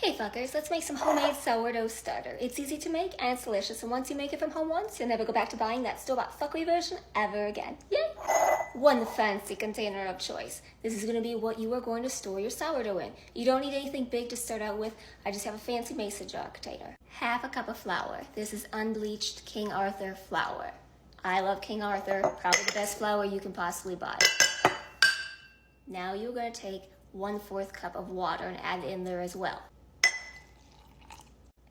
Hey fuckers, let's make some homemade sourdough starter. It's easy to make and it's delicious, and once you make it from home once, you'll never go back to buying that store-bought fuckery version ever again. Yay! One fancy container of choice. This is going to be what you are going to store your sourdough in. You don't need anything big to start out with. I just have a fancy mason jar container. Half a cup of flour. This is unbleached King Arthur flour. I love King Arthur, probably the best flour you can possibly buy. Now you're going to take 1/4 cup of water and add it in there as well.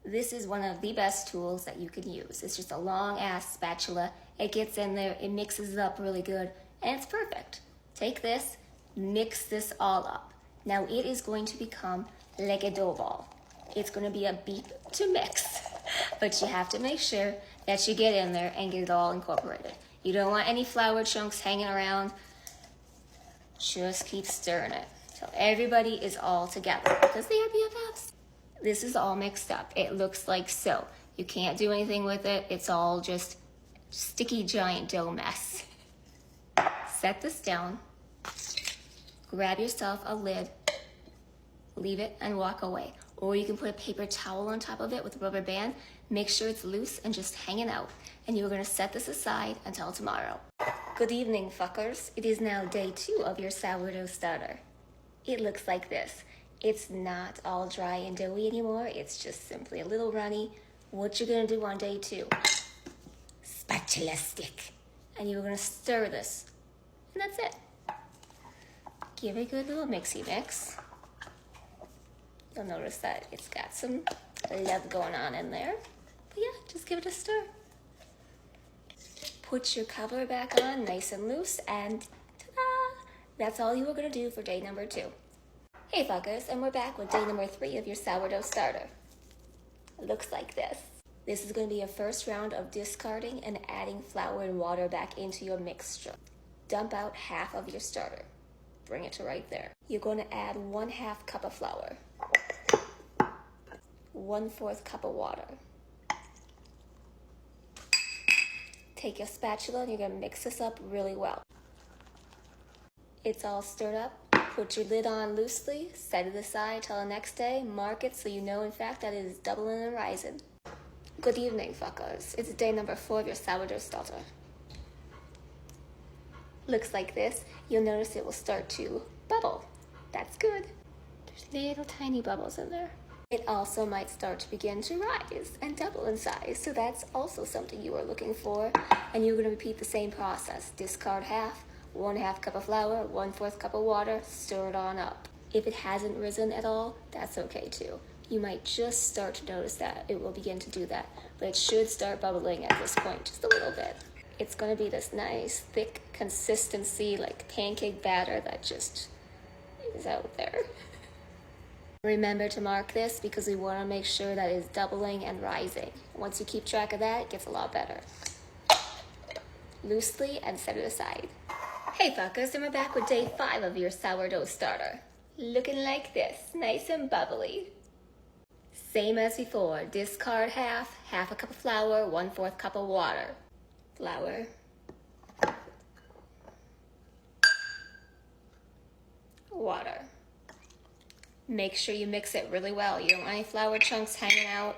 This is one of the best tools that you can use. It's just a long ass spatula. It gets in there, it mixes it up really good, and it's perfect. Take this, mix this all up. Now it is going to become like a dough ball. It's going to be a beep to mix, but you have to make sure that you get in there and get it all incorporated. You don't want any flour chunks hanging around. Just keep stirring it till everybody is all together because they are BFFs. This is all mixed up. It looks like so. You can't do anything with it. It's all just sticky giant dough mess. Set this down. Grab yourself a lid. Leave it and walk away. Or you can put a paper towel on top of it with a rubber band. Make sure it's loose and just hanging out. And you're going to set this aside until tomorrow. Good evening, fuckers. It is now day 2 of your sourdough starter. It looks like this. It's not all dry and doughy anymore. It's just simply a little runny. What you're going to do on day 2, spatula stick. And you're going to stir this. And that's it. Give it a good little mixy mix. You'll notice that it's got some love going on in there. But yeah, just give it a stir. Put your cover back on nice and loose, and ta-da! That's all you are going to do for day number 2. Hey fuckers, and we're back with day number 3 of your sourdough starter. It looks like this. This is going to be a first round of discarding and adding flour and water back into your mixture. Dump out half of your starter. Bring it to right there. You're going to add 1/2 cup of flour. 1/4 cup of water. Take your spatula and you're going to mix this up really well. It's all stirred up. Put your lid on loosely, set it aside till the next day, mark it so you know in fact that it is doubling and rising. Good evening, fuckers. It's day number 4 of your sourdough starter. Looks like this. You'll notice it will start to bubble. That's good. There's little tiny bubbles in there. It also might start to begin to rise and double in size, so that's also something you are looking for. And you're going to repeat the same process. Discard half. 1/2 cup of flour, 1/4 cup of water, stir it on up. If it hasn't risen at all, that's okay too. You might just start to notice that it will begin to do that, but it should start bubbling at this point just a little bit. It's going to be this nice, thick consistency like pancake batter that just is out there. Remember to mark this because we want to make sure that it's doubling and rising. Once you keep track of that, it gets a lot better. Loosely and set it aside. Hey fuckers, and we're back with day 5 of your sourdough starter. Looking like this, nice and bubbly. Same as before, discard half a cup of flour, 1/4 cup of water. Flour. Water. Make sure you mix it really well. You don't want any flour chunks hanging out.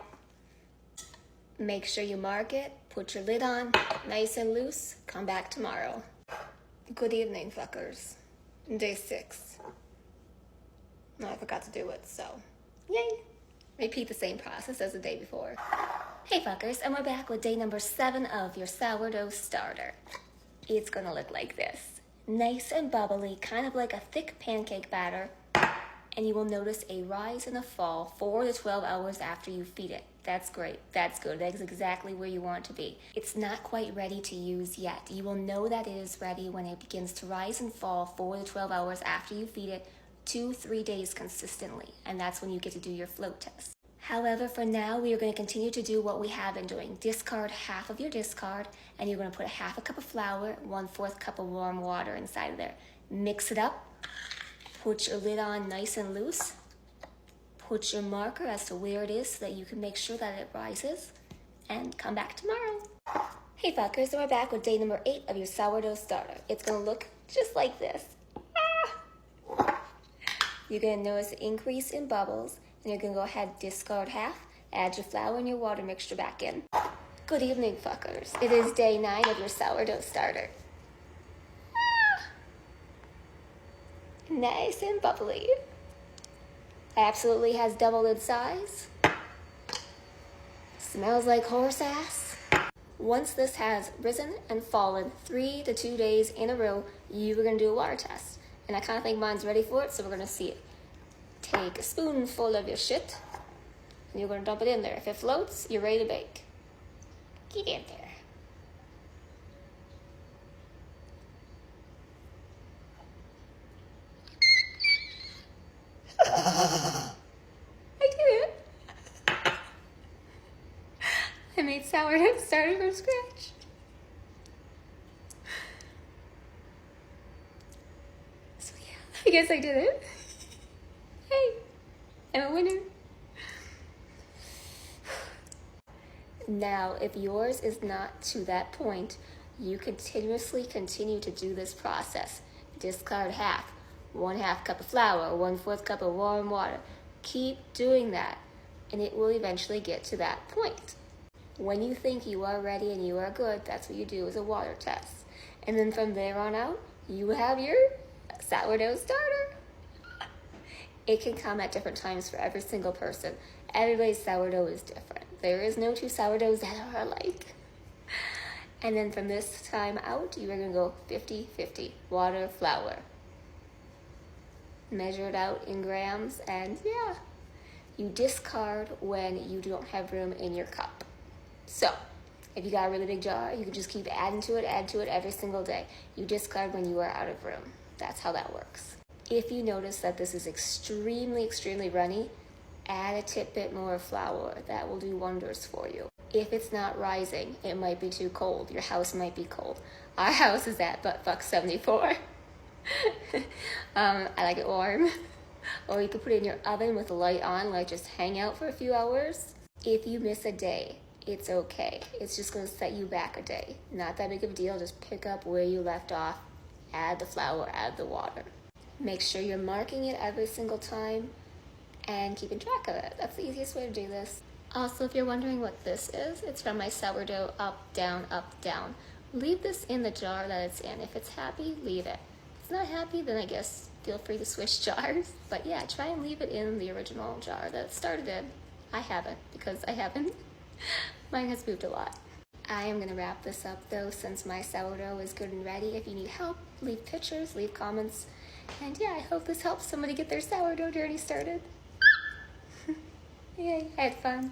Make sure you mark it, put your lid on, nice and loose, come back tomorrow. Good evening, fuckers. Day 6. No, I forgot to do it, so yay. Repeat the same process as the day before. Hey fuckers, and we're back with day number 7 of your sourdough starter. It's gonna look like this. Nice and bubbly, kind of like a thick pancake batter. And you will notice a rise and a fall 4 to 12 hours after you feed it. That's great. That's good. That's exactly where you want to be. It's not quite ready to use yet. You will know that it is ready when it begins to rise and fall 4 to 12 hours after you feed it 2-3 days consistently. And that's when you get to do your float test. However, for now, we are going to continue to do what we have been doing. Discard half of your discard, and you're going to put 1/2 cup of flour, 1/4 cup of warm water inside of there. Mix it up. Put your lid on nice and loose. Put your marker as to where it is so that you can make sure that it rises. And come back tomorrow. Hey fuckers, and we're back with day number 8 of your sourdough starter. It's going to look just like this. You're going to notice an increase in bubbles. And you're gonna go ahead, discard half, add your flour and your water mixture back in. Good evening, fuckers. It is day 9 of your sourdough starter. Nice and bubbly. Absolutely has doubled in size. Smells like horse ass. Once this has risen and fallen 3 to 2 days in a row, you are gonna do a water test. And I kind of think mine's ready for it, so we're gonna see it. Take a spoonful of your shit, and you're gonna dump it in there. If it floats, you're ready to bake. Get in there. I did it. I made sourdough starter from scratch. So yeah, I guess I did it. Hey, I'm a winner. Now, if yours is not to that point, you continuously continue to do this process. Discard half, 1/2 cup of flour, 1/4 cup of warm water. Keep doing that, and it will eventually get to that point. When you think you are ready and you are good, that's what you do is a water test. And then from there on out, you have your sourdough starter. It can come at different times for every single person. Everybody's sourdough is different. There is no 2 sourdoughs that are alike. And then from this time out, you are going to go 50-50, water, flour. Measure it out in grams, and yeah, you discard when you don't have room in your cup. So, if you got a really big jar, you can just keep add to it every single day. You discard when you are out of room. That's how that works. If you notice that this is extremely runny, add a tidbit more of flour. That will do wonders for you. If it's not rising, it might be too cold. Your house might be cold. Our house is at buttfuck 74. I like it warm. Or you could put it in your oven with the light on, like just hang out for a few hours. If you miss a day, it's okay. It's just gonna set you back a day. Not that big of a deal. Just pick up where you left off, add the flour, add the water. Make sure you're marking it every single time and keeping track of it. That's the easiest way to do this. Also, if you're wondering what this is, it's from my sourdough up, down, up, down. Leave this in the jar that it's in. If it's happy, leave it. If it's not happy, then I guess feel free to switch jars. But yeah, try and leave it in the original jar that it started in. I haven't, because I haven't. Mine has moved a lot. I am going to wrap this up though, since my sourdough is good and ready. If you need help, leave pictures, leave comments. And yeah, I hope this helps somebody get their sourdough journey started. Yay, I had fun.